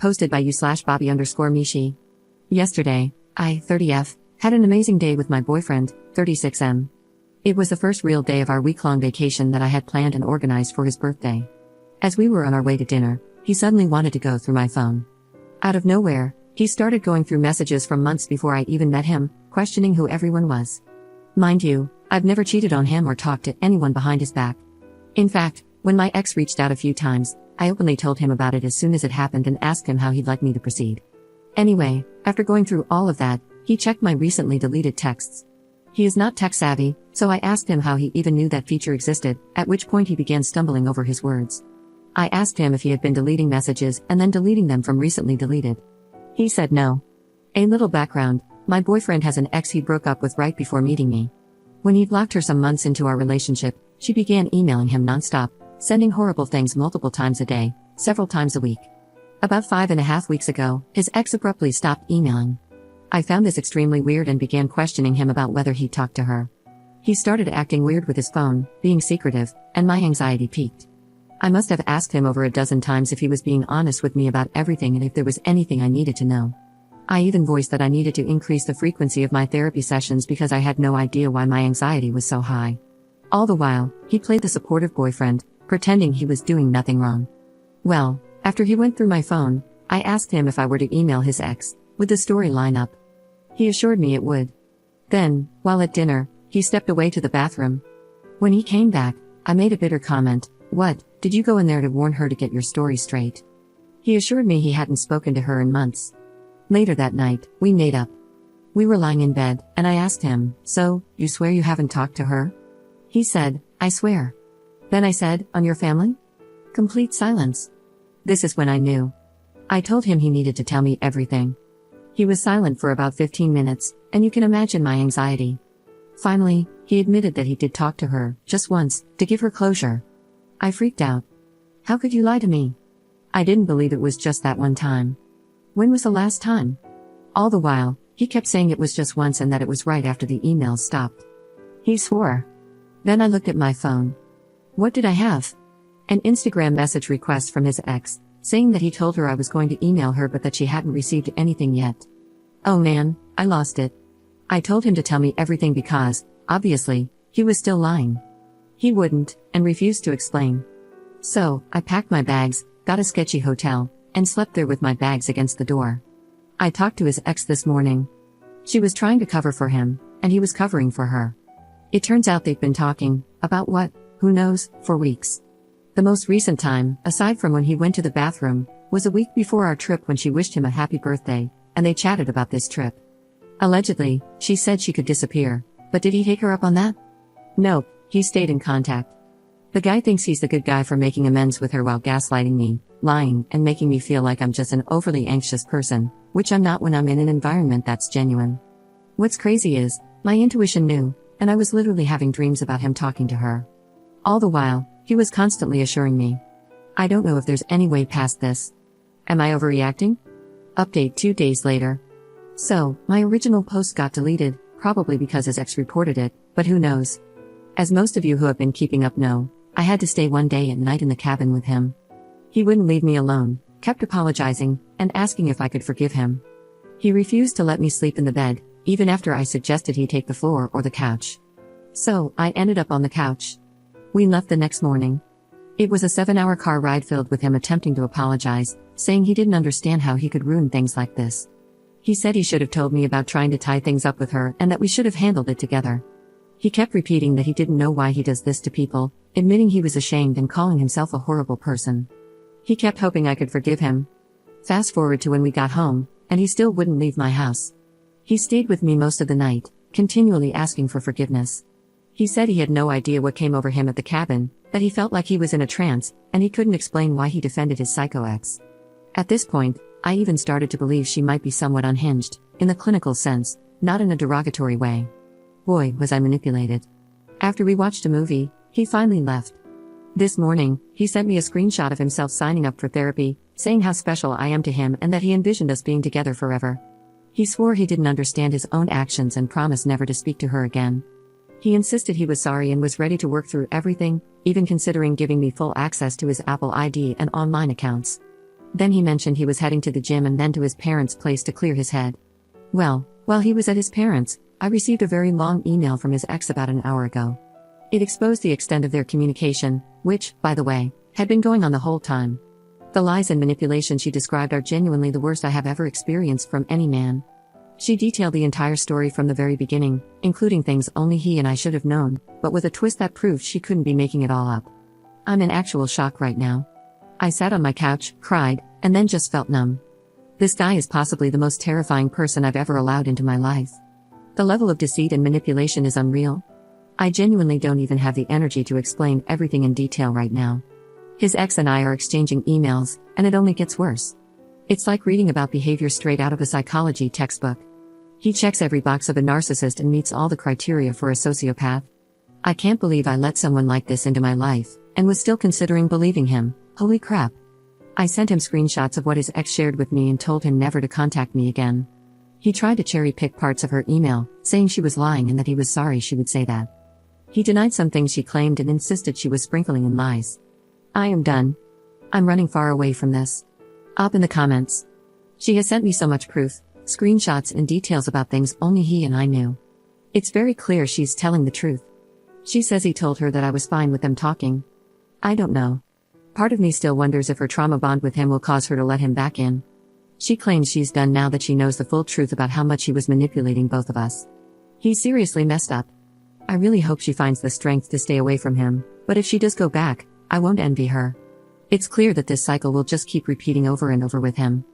Posted by you/Bobby_Mishi. Yesterday, I, 30F, had an amazing day with my boyfriend, 36M. It was the first real day of our week-long vacation that I had planned and organized for his birthday. As we were on our way to dinner, he suddenly wanted to go through my phone. Out of nowhere, he started going through messages from months before I even met him, questioning who everyone was. Mind you, I've never cheated on him or talked to anyone behind his back. In fact, when my ex reached out a few times, I openly told him about it as soon as it happened and asked him how he'd like me to proceed. Anyway, after going through all of that, he checked my recently deleted texts. He is not tech savvy, so I asked him how he even knew that feature existed, at which point he began stumbling over his words. I asked him if he had been deleting messages and then deleting them from recently deleted. He said no. A little background, my boyfriend has an ex he broke up with right before meeting me. When he blocked her some months into our relationship, she began emailing him nonstop, sending horrible things multiple times a day, several times a week. About 5.5 weeks ago, his ex abruptly stopped emailing. I found this extremely weird and began questioning him about whether he talked to her. He started acting weird with his phone, being secretive, and my anxiety peaked. I must have asked him over a dozen times if he was being honest with me about everything and if there was anything I needed to know. I even voiced that I needed to increase the frequency of my therapy sessions because I had no idea why my anxiety was so high. All the while, he played the supportive boyfriend, pretending he was doing nothing wrong. Well, after he went through my phone, I asked him if I were to email his ex, would the story line up? He assured me it would. Then, while at dinner, he stepped away to the bathroom. When he came back, I made a bitter comment. What, did you go in there to warn her to get your story straight? He assured me he hadn't spoken to her in months. Later that night, we made up. We were lying in bed, and I asked him, so, you swear you haven't talked to her? He said, I swear. Then I said, on your family? Complete silence. This is when I knew. I told him he needed to tell me everything. He was silent for about 15 minutes, and you can imagine my anxiety. Finally, he admitted that he did talk to her, just once, to give her closure. I freaked out. How could you lie to me? I didn't believe it was just that one time. When was the last time? All the while, he kept saying it was just once and that it was right after the emails stopped. He swore. Then I looked at my phone. What did I have? An Instagram message request from his ex, saying that he told her I was going to email her but that she hadn't received anything yet. Oh man, I lost it. I told him to tell me everything because, obviously, he was still lying. He wouldn't, and refused to explain. So, I packed my bags, got a sketchy hotel, and slept there with my bags against the door. I talked to his ex this morning. She was trying to cover for him, and he was covering for her. It turns out they've been talking, about what, who knows, for weeks. The most recent time, aside from when he went to the bathroom, was a week before our trip when she wished him a happy birthday, and they chatted about this trip. Allegedly, she said she could disappear, but did he take her up on that? Nope, he stayed in contact. The guy thinks he's the good guy for making amends with her while gaslighting me, lying, and making me feel like I'm just an overly anxious person, which I'm not when I'm in an environment that's genuine. What's crazy is, my intuition knew, and I was literally having dreams about him talking to her. All the while, he was constantly assuring me. I don't know if there's any way past this. Am I overreacting? Update 2 days later. So, my original post got deleted, probably because his ex reported it, but who knows? As most of you who have been keeping up know, I had to stay one day and night in the cabin with him. He wouldn't leave me alone, kept apologizing, and asking if I could forgive him. He refused to let me sleep in the bed, even after I suggested he take the floor or the couch. So, I ended up on the couch. We left the next morning. It was a 7-hour car ride filled with him attempting to apologize, saying he didn't understand how he could ruin things like this. He said he should have told me about trying to tie things up with her and that we should have handled it together. He kept repeating that he didn't know why he does this to people, admitting he was ashamed and calling himself a horrible person. He kept hoping I could forgive him. Fast forward to when we got home, and he still wouldn't leave my house. He stayed with me most of the night, continually asking for forgiveness. He said he had no idea what came over him at the cabin, that he felt like he was in a trance, and he couldn't explain why he defended his psycho ex. At this point, I even started to believe she might be somewhat unhinged, in the clinical sense, not in a derogatory way. Boy, was I manipulated. After we watched a movie, he finally left. This morning, he sent me a screenshot of himself signing up for therapy, saying how special I am to him and that he envisioned us being together forever. He swore he didn't understand his own actions and promised never to speak to her again. He insisted he was sorry and was ready to work through everything, even considering giving me full access to his Apple ID and online accounts. Then he mentioned he was heading to the gym and then to his parents' place to clear his head. Well, while he was at his parents', I received a very long email from his ex about an hour ago. It exposed the extent of their communication, which, by the way, had been going on the whole time. The lies and manipulation she described are genuinely the worst I have ever experienced from any man. She detailed the entire story from the very beginning, including things only he and I should have known, but with a twist that proved she couldn't be making it all up. I'm in actual shock right now. I sat on my couch, cried, and then just felt numb. This guy is possibly the most terrifying person I've ever allowed into my life. The level of deceit and manipulation is unreal. I genuinely don't even have the energy to explain everything in detail right now. His ex and I are exchanging emails, and it only gets worse. It's like reading about behavior straight out of a psychology textbook. He checks every box of a narcissist and meets all the criteria for a sociopath. I can't believe I let someone like this into my life, and was still considering believing him. Holy crap. I sent him screenshots of what his ex shared with me and told him never to contact me again. He tried to cherry-pick parts of her email, saying she was lying and that he was sorry she would say that. He denied some things she claimed and insisted she was sprinkling in lies. I am done. I'm running far away from this. Up in the comments. She has sent me so much proof, screenshots and details about things only he and I knew. It's very clear she's telling the truth. She says he told her that I was fine with them talking. I don't know. Part of me still wonders if her trauma bond with him will cause her to let him back in. She claims she's done now that she knows the full truth about how much he was manipulating both of us. He's seriously messed up. I really hope she finds the strength to stay away from him, but if she does go back, I won't envy her. It's clear that this cycle will just keep repeating over and over with him.